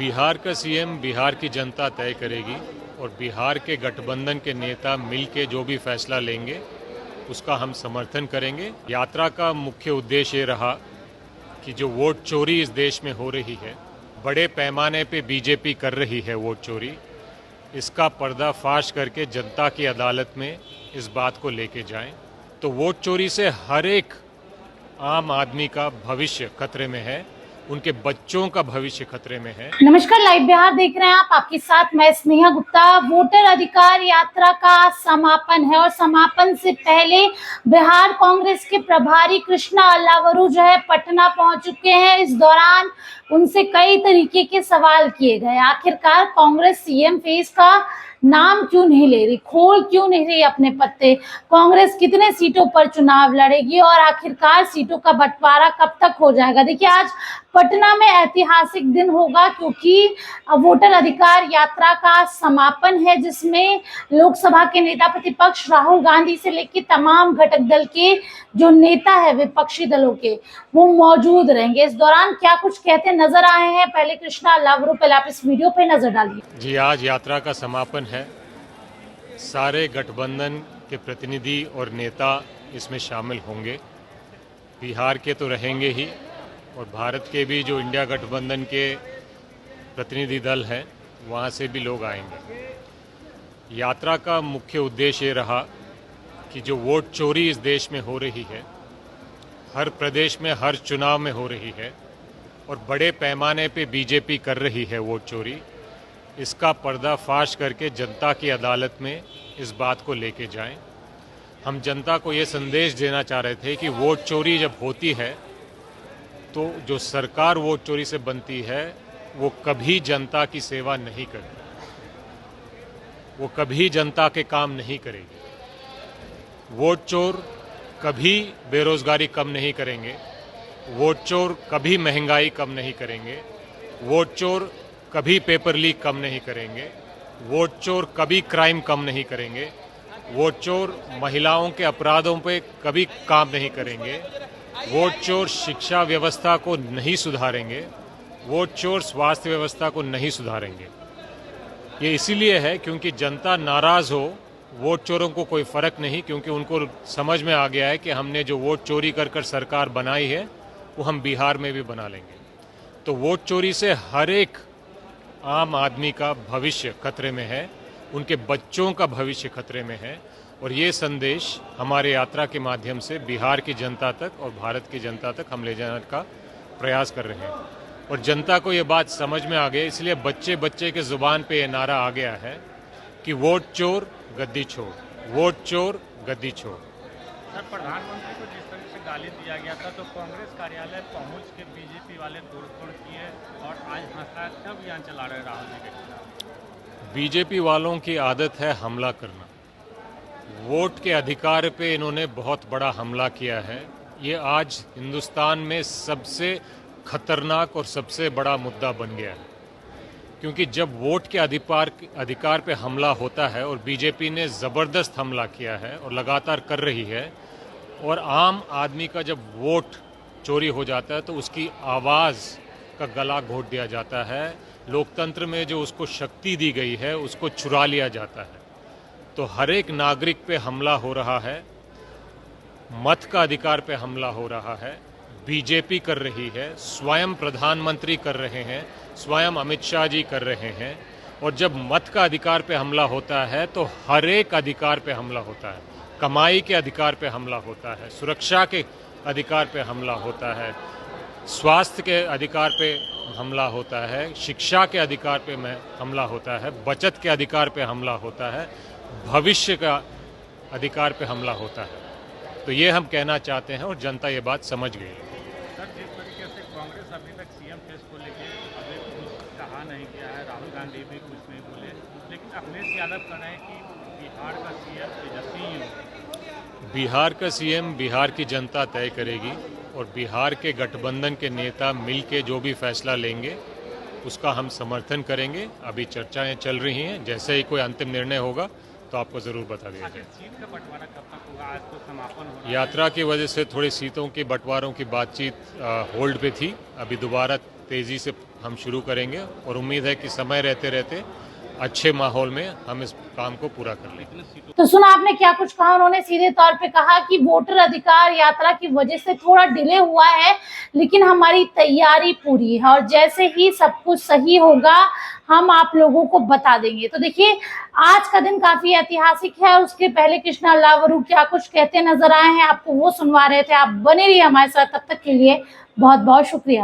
बिहार का सीएम बिहार की जनता तय करेगी और बिहार के गठबंधन के नेता मिलके जो भी फैसला लेंगे उसका हम समर्थन करेंगे। यात्रा का मुख्य उद्देश्य ये रहा कि जो वोट चोरी इस देश में हो रही है, बड़े पैमाने पे बीजेपी कर रही है वोट चोरी, इसका पर्दाफाश करके जनता की अदालत में इस बात को लेके जाएं। तो वोट चोरी से हर एक आम आदमी का भविष्य खतरे में है, उनके बच्चों का भविष्य खतरे में है। नमस्कार, लाइव बिहार देख रहे हैं आप। आपके साथ मैं स्नेहा गुप्ता। वोटर अधिकार यात्रा का समापन है और समापन से पहले बिहार कांग्रेस के प्रभारी कृष्णा अल्लावरू जो है पटना पहुंच चुके हैं। इस दौरान उनसे कई तरीके के सवाल किए गए। आखिरकार कांग्रेस सीएम फेस का नाम क्यों नहीं ले रही, खोल क्यों नहीं रही अपने पत्ते, कांग्रेस कितने सीटों पर चुनाव लड़ेगी और आखिरकार सीटों का बंटवारा कब तक हो जाएगा। देखिए, आज पटना में ऐतिहासिक दिन होगा क्योंकि वोटर अधिकार यात्रा का समापन है, जिसमें लोकसभा के नेता प्रतिपक्ष राहुल गांधी से लेकर तमाम घटक दल के जो नेता है विपक्षी दलों के, वो मौजूद रहेंगे। इस दौरान क्या कुछ कहते नजर आए हैं, पहले कृष्णा अल्लावरू, पहले आप इस वीडियो पे नजर डालिए। जी, आज यात्रा का समापन है। सारे गठबंधन के प्रतिनिधि और नेता इसमें शामिल होंगे। बिहार के तो रहेंगे ही और भारत के भी जो इंडिया गठबंधन के प्रतिनिधि दल हैं वहाँ से भी लोग आएंगे। यात्रा का मुख्य उद्देश्य ये रहा कि जो वोट चोरी इस देश में हो रही है, हर प्रदेश में हर चुनाव में हो रही है और बड़े पैमाने पे बीजेपी कर रही है वोट चोरी, इसका पर्दाफाश करके जनता की अदालत में इस बात को लेके जाएं। हम जनता को ये संदेश देना चाह रहे थे कि वोट चोरी जब होती है तो जो सरकार वोट चोरी से बनती है वो कभी जनता की सेवा नहीं करती, वो कभी जनता के काम नहीं करेगी। वोट चोर कभी बेरोजगारी कम नहीं करेंगे, वोट चोर कभी महंगाई कम नहीं करेंगे, वोट चोर कभी पेपर लीक कम नहीं करेंगे, वोट चोर कभी क्राइम कम नहीं करेंगे, वोट चोर महिलाओं के अपराधों पे कभी काम नहीं करेंगे, वोट चोर शिक्षा व्यवस्था को नहीं सुधारेंगे, वोट चोर स्वास्थ्य व्यवस्था को नहीं सुधारेंगे। ये इसीलिए है क्योंकि जनता नाराज हो, वोट चोरों को कोई फर्क नहीं, क्योंकि उनको समझ में आ गया है कि हमने जो वोट चोरी कर कर सरकार बनाई है वो हम बिहार में भी बना लेंगे। तो वोट चोरी से हर एक आम आदमी का भविष्य खतरे में है, उनके बच्चों का भविष्य खतरे में है। और ये संदेश हमारे यात्रा के माध्यम से बिहार की जनता तक और भारत की जनता तक हम ले जाने का प्रयास कर रहे हैं। और जनता को ये बात समझ में आ गई, इसलिए बच्चे बच्चे के जुबान पे ये नारा आ गया है कि वोट चोर गद्दी छोड़, वोट चोर गद्दी छोड़। सर, प्रधानमंत्री को जिस तरह से गाली दिया गया था तो कांग्रेस कार्यालय पहुंच के बीजेपी वाले तोड़फोड़ किए और आज हंसराज का अभियान चला रहे राहुल जी के खिलाफ। बीजेपी वालों की आदत है हमला करना। वोट के अधिकार पे इन्होंने बहुत बड़ा हमला किया है। ये आज हिंदुस्तान में सबसे खतरनाक और सबसे बड़ा मुद्दा बन गया है, क्योंकि जब वोट के अधिकार पे हमला होता है और बीजेपी ने ज़बरदस्त हमला किया है और लगातार कर रही है, और आम आदमी का जब वोट चोरी हो जाता है तो उसकी आवाज़ का गला घोट दिया जाता है। लोकतंत्र में जो उसको शक्ति दी गई है उसको चुरा लिया जाता है। तो हर एक नागरिक पे हमला हो रहा है, मत का अधिकार पे हमला हो रहा है। बीजेपी कर रही है, स्वयं प्रधानमंत्री कर रहे हैं, स्वयं अमित शाह जी कर रहे हैं। और जब मत का अधिकार पे हमला होता है तो हर एक अधिकार पे हमला होता है। कमाई के अधिकार पे हमला होता है, सुरक्षा के अधिकार पे हमला होता है, स्वास्थ्य के अधिकार पे हमला होता है, शिक्षा के अधिकार पे हमला होता है, बचत के अधिकार पे हमला होता है, भविष्य का अधिकार पे हमला होता है। तो ये हम कहना चाहते हैं और जनता ये बात समझ गई है। सर, जिस तरीके से कांग्रेस अभी तक सीएम फेस को लेके अभी कुछ कहा नहीं किया है, राहुल गांधी भी कुछ नहीं बोले, लेकिन अखिलेश यादव कह रहे हैं कि बिहार का सीएम तेजस्वी ही हो। बिहार का सीएम बिहार की जनता तय करेगी और बिहार के गठबंधन के नेता मिलके जो भी फैसला लेंगे उसका हम समर्थन करेंगे। अभी चर्चाएं चल रही हैं, जैसे ही कोई अंतिम निर्णय होगा तो आपको ज़रूर बता दिया जाएगा। सीट का बंटवारा कब तक होगा? आज तो समापन हो रहा है। यात्रा की वजह से थोड़ी सीटों के बंटवारों की बातचीत होल्ड पे थी, अभी दोबारा तेज़ी से हम शुरू करेंगे और उम्मीद है कि समय रहते रहते अच्छे माहौल में हम इस काम को पूरा कर लेंगे। तो सुना आपने क्या कुछ कहा। उन्होंने सीधे तौर पे कहा कि वोटर अधिकार यात्रा की वजह से थोड़ा डिले हुआ है, लेकिन हमारी तैयारी पूरी है और जैसे ही सब कुछ सही होगा हम आप लोगों को बता देंगे। तो देखिए, आज का दिन काफी ऐतिहासिक है और उसके पहले कृष्णा अल्लावरू क्या कुछ कहते नजर आए हैं, आपको वो सुनवा रहे थे। आप बने रहिए हमारे साथ, तब तक के लिए बहुत बहुत शुक्रिया।